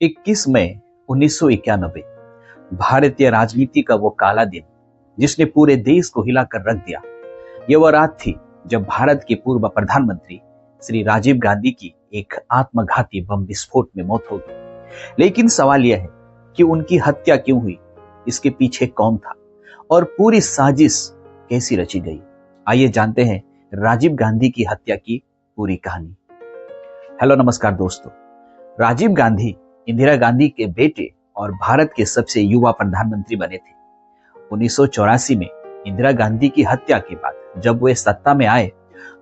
21 मई 1991 भारतीय राजनीति का वो काला दिन जिसने पूरे देश को हिलाकर रख दिया। यह वह रात थी जब भारत के पूर्व प्रधानमंत्री श्री राजीव गांधी की एक आत्मघाती बम विस्फोट में मौत हो गई। लेकिन सवाल यह है कि उनकी हत्या क्यों हुई, इसके पीछे कौन था और पूरी साजिश कैसी रची गई। आइए जानते हैं राजीव गांधी की हत्या की पूरी कहानी। हेलो नमस्कार दोस्तों। राजीव गांधी इंदिरा गांधी के बेटे और भारत के सबसे युवा प्रधानमंत्री बने थे। 1984 में इंदिरा गांधी की हत्या के बाद जब वे सत्ता में आए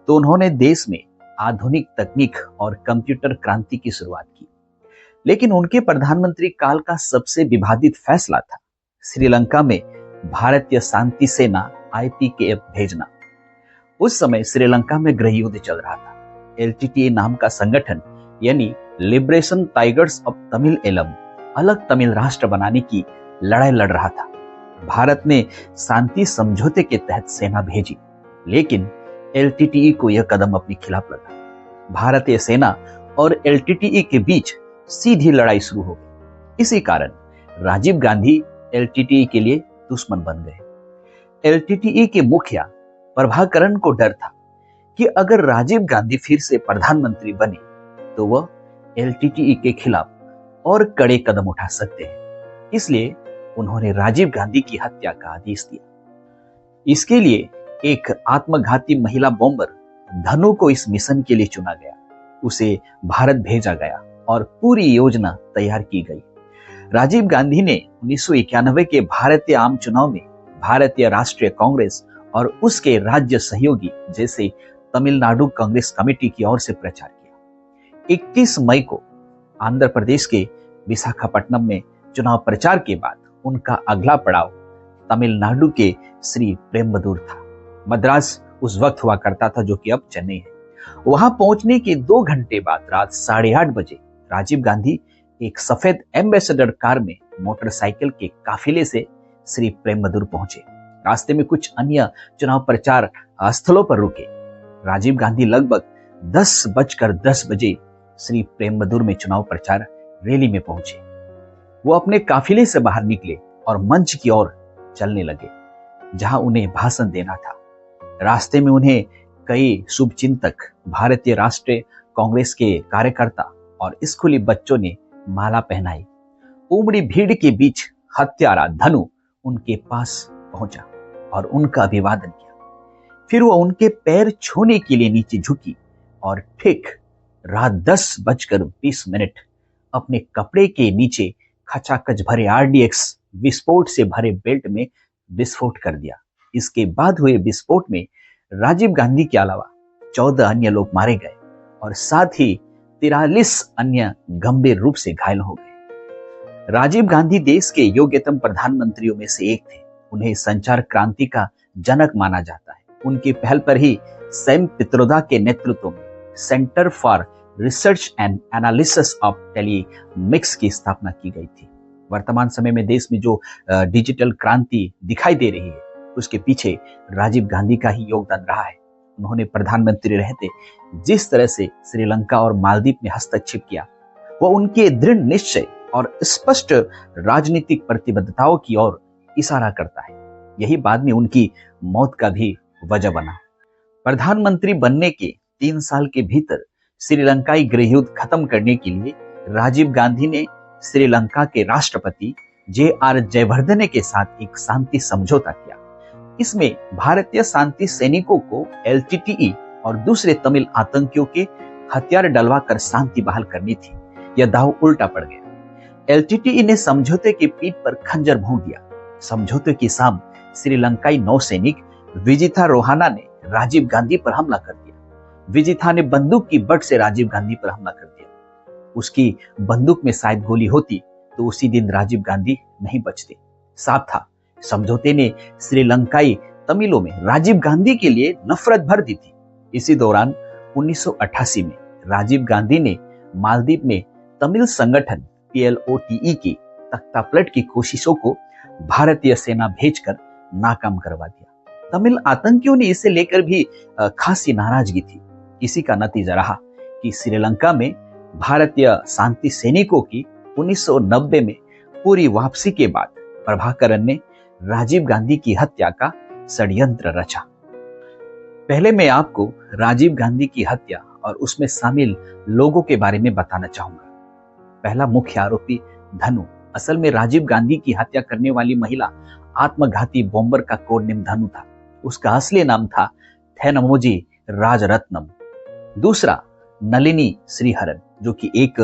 तो उन्होंने देश में आधुनिक तकनीक और कंप्यूटर क्रांति की शुरुआत की। लेकिन उनके प्रधानमंत्री काल का सबसे विवादित फैसला था श्रीलंका में भारतीय शांति सेना IPKF भेजना। उस समय श्रीलंका में गृह युद्ध चल रहा था। LTTE नाम का संगठन यानी Liberation Tigers of Tamil Eelam अलग तमिल राष्ट्र बनाने की लड़ाई लड़ रहा था। भारत ने शांति समझौते के तहत सेना भेजी, लेकिन LTTE को यह कदम अपने खिलाफ लगा। भारतीय सेना और LTTE के बीच सीधी लड़ाई शुरू हो गई। इसी कारण राजीव गांधी LTTE के लिए दुश्मन बन गए। LTTE के मुखिया प्रभाकरण को डर था कि अगर राजीव गांधी फिर से प्रधानमंत्री बने तो वह LTTE के खिलाफ और कड़े कदम उठा सकते हैं। इसलिए उन्होंने राजीव गांधी की हत्या का आदेश दिया। इसके लिए एक आत्मघाती महिला बॉम्बर धनु को इस मिशन के लिए चुना गया। उसे भारत भेजा गया और पूरी योजना तैयार की गई। राजीव गांधी ने 1991 के भारतीय आम चुनाव में भारतीय राष्ट्रीय कांग्रेस और उसके राज्य सहयोगी जैसे तमिलनाडु कांग्रेस कमेटी की ओर से प्रचार किया। 21 मई को आंध्र प्रदेश के विशाखापट्टनम में चुनाव प्रचार के बाद उनका अगला पड़ाव तमिलनाडु के श्री पेरुम्बदूर था। मद्रास उस वक्त हुआ करता था जो कि अब चेन्नई है। वहां पहुंचने के 2 घंटे बाद रात 8:30 बजे राजीव गांधी एक सफेद एम्बेसडर कार में मोटरसाइकिल के काफिले से श्री पेरुम्बदूर पहुंचे। रास्ते में कुछ अन्य चुनाव प्रचार स्थलों पर रुके। राजीव गांधी लगभग 10:10 बजे श्री पेरुम्बदूर में चुनाव प्रचार रैली में पहुंचे। वो अपने काफिले से बाहर निकले और मंच की ओर चलने लगे जहां उन्हें भाषण देना था। रास्ते में उन्हें कई शुभचिंतक, भारतीय राष्ट्रीय कांग्रेस के कार्यकर्ता और स्कूली बच्चों ने माला पहनाई। उमड़ी भीड़ के बीच हत्यारा धनु उनके पास पहुंचा और उनका अभिवादन किया। फिर वो उनके पैर छूने के लिए नीचे झुकी और ठीक रात 10:20 अपने कपड़े के नीचे खचाखच भरे RDX विस्फोट से भरे बेल्ट में विस्फोट कर दिया। इसके बाद हुए विस्फोट में राजीव गांधी के अलावा 14 अन्य लोग मारे गए और साथ ही 43 अन्य गंभीर रूप से घायल हो गए। राजीव गांधी देश के योग्यतम प्रधानमंत्रियों में से एक थे। उन्हें संचार क्रांति का जनक माना जाता है। उनकी पहल पर ही सैम पित्रोदा के नेतृत्व में centre for research and analysis of telematics की स्थापना की गई थी। वर्तमान समय में देश में जो डिजिटल क्रांति दिखाई दे रही है उसके पीछे राजीव गांधी का ही योगदान रहा है। उन्होंने प्रधानमंत्री रहते जिस तरह से श्रीलंका और मालदीव में हस्तक्षेप किया वह उनके दृढ़ निश्चय और स्पष्ट राजनीतिक प्रतिबद्धताओं की ओर इशारा करता है। यही बाद में उनकी मौत का भी वजह बना। प्रधानमंत्री बनने के 3 साल के भीतर श्रीलंकाई गृह युद्ध खत्म करने के लिए राजीव गांधी ने श्रीलंका के राष्ट्रपति JR जयवर्धने के साथ एक शांति समझौता किया। इसमें भारतीय शांति सैनिकों को LTTE और दूसरे तमिल आतंकियों के हथियार डलवाकर शांति बहाल करनी थी। यह दांव उल्टा पड़ गया। LTTE ने समझौते की पीठ पर खंजर भोंक दिया। समझौते की शाम श्रीलंकाई नौसैनिक विजिथा रोहाना ने राजीव गांधी पर हमला कर दिया। विजिथा ने बंदूक की बट से राजीव गांधी पर हमला कर दिया। उसकी बंदूक में शायद गोली होती तो उसी दिन राजीव गांधी नहीं बचते। साफ था समझौते ने श्रीलंकाई तमिलों में राजीव गांधी के लिए नफरत भर दी थी। इसी दौरान 1988 में राजीव गांधी ने मालदीव में तमिल संगठन PLOTE की तख्तापलट की कोशिशों को भारतीय सेना भेजकर नाकाम करवा दिया। तमिल आतंकियों ने इसे लेकर भी खासी नाराजगी थी। इसी का नतीजा रहा कि श्रीलंका में भारतीय शांति सैनिकों की 1990 में पूरी वापसी के बाद प्रभाकरन ने राजीव गांधी की हत्या का षड्यंत्र रचा। पहले मैं आपको राजीव गांधी की हत्या और उसमें शामिल लोगों के बारे में बताना चाहूंगा। पहला मुख्य आरोपी धनु। असल में राजीव गांधी की हत्या करने वाली महिला आत्मघाती बॉम्बर का कोड नेम धनु था। उसका असली नाम था थेनमोजी राजरत्नम। दूसरा नलिनी श्रीहरन, जो कि एक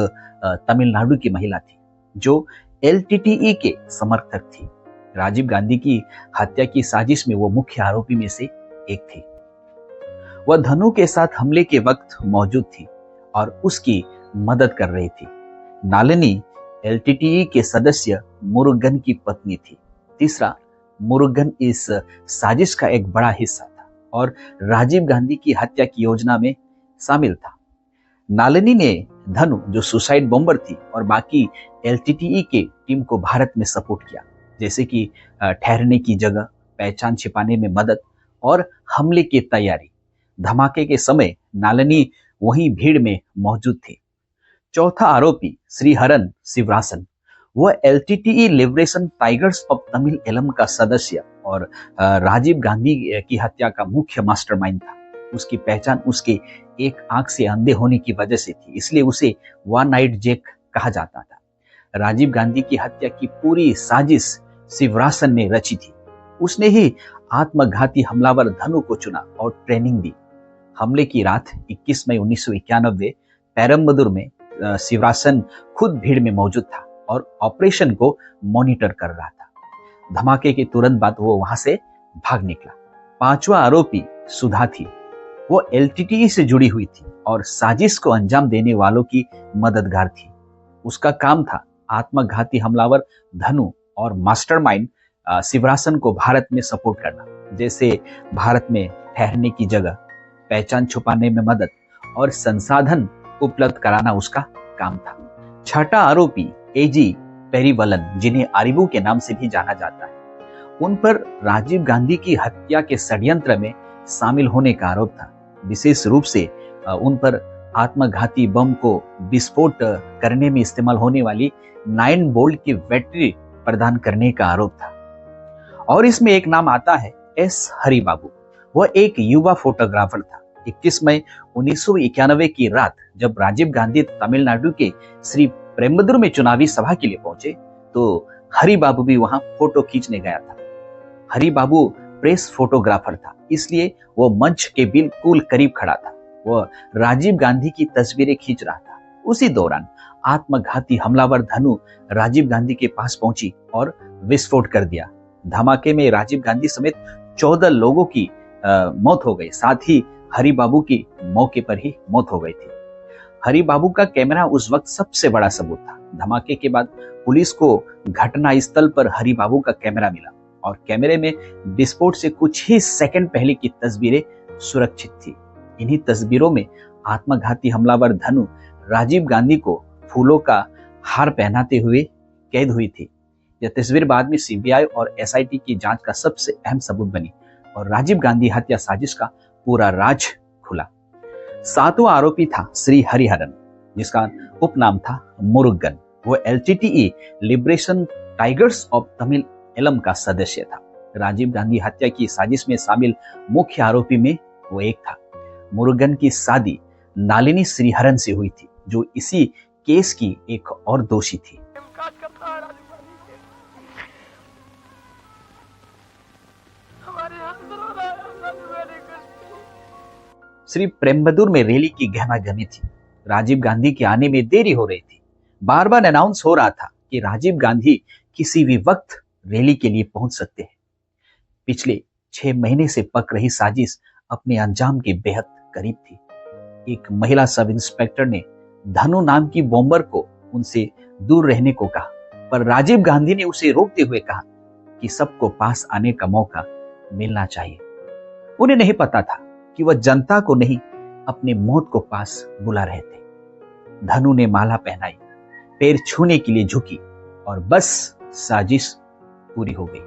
तमिलनाडु की महिला थी, जो एलटीटीई के समर्थक थी। राजीव गांधी की हत्या की साजिश में वो मुख्य आरोपी में से एक थी। वह धनु के साथ हमले के वक्त मौजूद थी और उसकी मदद कर रही थी। नालिनी एलटीटीई के सदस्य मुरुगन की पत्नी थी। तीसरा, मुरुगन इस साजिश का एक बड़ा हिस्सा था और राजीव गांधी की हत्या की योजना में शामिल था। नालिनी ने धनु, जो सुसाइड बॉम्बर थी, और बाकी एलटीटीई के टीम को भारत में सपोर्ट किया, जैसे कि ठहरने की जगह, पहचान छिपाने में मदद और हमले की तैयारी। धमाके के समय नालिनी वहीं भीड़ में मौजूद थी। चौथा आरोपी श्रीहरन शिवरासन। वह LTTE Liberation Tigers of Tamil Eelam का सदस्य और राजीव गांधी की हत्या का मुख्य मास्टरमाइंड था। उसकी पहचान उसके एक आंख से अंधे होने की वजह से थी, इसलिए उसे वन नाइट जैक कहा जाता था। राजीव गांधी की हत्या की पूरी साजिश शिवरासन ने रची थी। उसने ही आत्मघाती हमलावर धनु को चुना और ट्रेनिंग दी। हमले की रात 21 मई 1991 पेरम्बदूर में शिवरासन खुद भीड़ में मौजूद था और ऑपरेशन को मॉनिटर कर रहा था। धमाके के तुरंत बाद वो वहां से भाग निकला। पांचवा आरोपी सुधा थी। वो एलटीटीई से जुड़ी हुई थी और साजिश को अंजाम देने वालों की मददगार थी। उसका काम था आत्मघाती हमलावर धनु और मास्टरमाइंड शिवरासन को भारत में सपोर्ट करना, जैसे भारत में ठहरने की जगह, पहचान छुपाने में मदद और संसाधन उपलब्ध कराना उसका काम था। छठा आरोपी एजी पेरीवलन, जिन्हें आरिबू के नाम से भी जाना जाता है, उन पर राजीव गांधी की हत्या के षड्यंत्र में शामिल होने का आरोप था। विशेष रूप से उन पर आत्मघाती बम को विस्फोट करने में इस्तेमाल होने वाली 9 बोल्ट की बैटरी प्रदान करने का आरोप था। और इसमें एक नाम आता है एस हरिबाबू। वह एक युवा फोटोग्राफर था। 21 मई 1991 की रात जब राजीव गांधी तमिलनाडु के श्री पेरम्बदूर में चुनावी सभा के लिए पहुंचे, तो हरिबाबू भी वहां फोटो खींचने गया था। हरिबाबू प्रेस फोटोग्राफर था, इसलिए वो मंच के बिल्कुल करीब खड़ा था। वह राजीव गांधी की तस्वीरें खींच रहा था। उसी दौरान आत्मघाती हमलावर धनु राजीव गांधी के पास पहुंची और विस्फोट कर दिया। धमाके में राजीव गांधी समेत 14 लोगों की मौत हो गई। साथ ही हरिबाबू की मौके पर ही मौत हो गई थी। हरिबाबू का कैमरा उस वक्त सबसे बड़ा सबूत था। धमाके के बाद पुलिस को घटना स्थल पर हरिबाबू का कैमरा मिला और कैमरे में विस्फोट से कुछ ही सेकंड पहले की तस्वीरें सुरक्षित थी। इन्हीं तस्वीरों में आत्मघाती हमलावर धनु राजीव गांधी को फूलों का हार पहनाते हुए कैद हुई थी। यह तस्वीर बाद में सीबीआई और एसआईटी की जांच का सबसे अहम सबूत बनी और राजीव गांधी हत्या साजिश का पूरा राज खुला। सातवां आरोपी था श्री हरिहरन, जिसका उपनाम था मुरुगन। वो LTTE Liberation Tigers of Tamil Eelam का सदस्य था। राजीव गांधी हत्या की साजिश में शामिल मुख्य आरोपी में वो एक था। मुरुगन की शादी नालिनी श्रीहरन से हुई थी, जो इसी केस की एक और दोषी थी। श्री पेरम्बदूर में रैली की गहमागहमी थी। राजीव गांधी के आने में देरी हो रही थी। बार बार अनाउंस हो रहा था कि राजीव गांधी किसी भी वक्त रैली के लिए पहुंच सकते हैं। पिछले 6 महीने से पक रही साजिश अपने अंजाम के बेहद करीब थी। एक महिला सब इंस्पेक्टर ने धनु नाम की बॉम्बर को उनसे दूर रहने को कहा, पर राजीव गांधी ने उसे रोकते हुए कहा कि सबको पास आने का मौका मिलना चाहिए। उन्हें नहीं पता था कि वह जनता को नहीं, अपने मौत को पास बुला रहे थे। धनु ने माला पहनाई, पैर छूने के लिए झुकी और बस साजिश पूरी हो गई।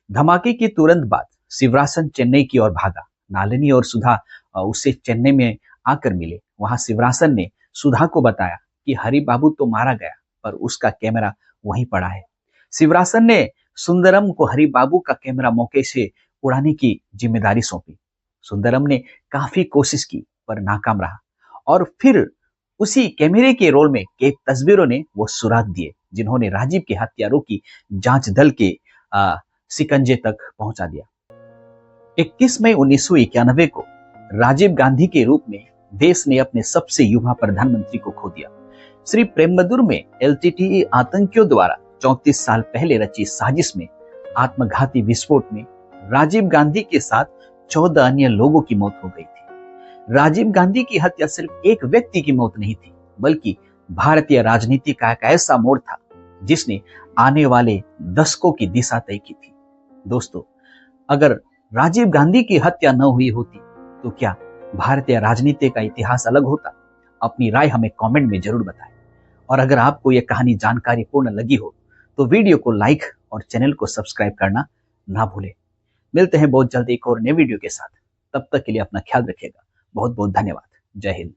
धमाके के तुरंत बाद शिवरासन चेन्नई की ओर भागा। नालिनी और सुधा उससे चेन्नई में आकर मिले। वहां शिवरासन ने सुधा को बताया कि हरिबाबू तो मारा गया, पर उसका कैमरा वहीं पड़ा है। शिवरासन ने सुंदरम को हरिबाबू का कैमरा मौके से उड़ाने की जिम्मेदारी सौंपी। सुंदरम ने काफी कोशिश की पर नाकाम रहा और फिर उसी कैमरे के रोल में कई तस्वीरों ने वो सुराग दिए जिन्होंने राजीव के हत्यारों की जांच दल के शिकंजे तक पहुंचा दिया। 21 मई 1991 को राजीव गांधी के रूप में देश ने अपने सबसे युवा प्रधानमंत्री को खो दिया। श्री प्रेमबदूर में एलटीटीई आतंकियों द्वारा 34 साल पहले रची साजिश में आत्मघाती विस्फोट में राजीव गांधी के साथ 14 अन्य लोगों की मौत हो गई थी। राजीव गांधी की हत्या सिर्फ एक व्यक्ति की मौत नहीं थी, बल्कि भारतीय राजनीति का एक ऐसा मोड़ था जिसने आने वाले दशकों की दिशा तय की थी। दोस्तों, अगर राजीव गांधी की हत्या न हुई होती तो क्या भारतीय राजनीति का इतिहास अलग होता? अपनी राय हमें कमेंट में जरूर बताएं। और अगर आपको यह कहानी जानकारी पूर्ण लगी हो तो वीडियो को लाइक और चैनल को सब्सक्राइब करना ना भूलें। मिलते हैं बहुत जल्द एक और नए वीडियो के साथ। तब तक के लिए अपना ख्याल रखिएगा। बहुत बहुत धन्यवाद। जय हिंद।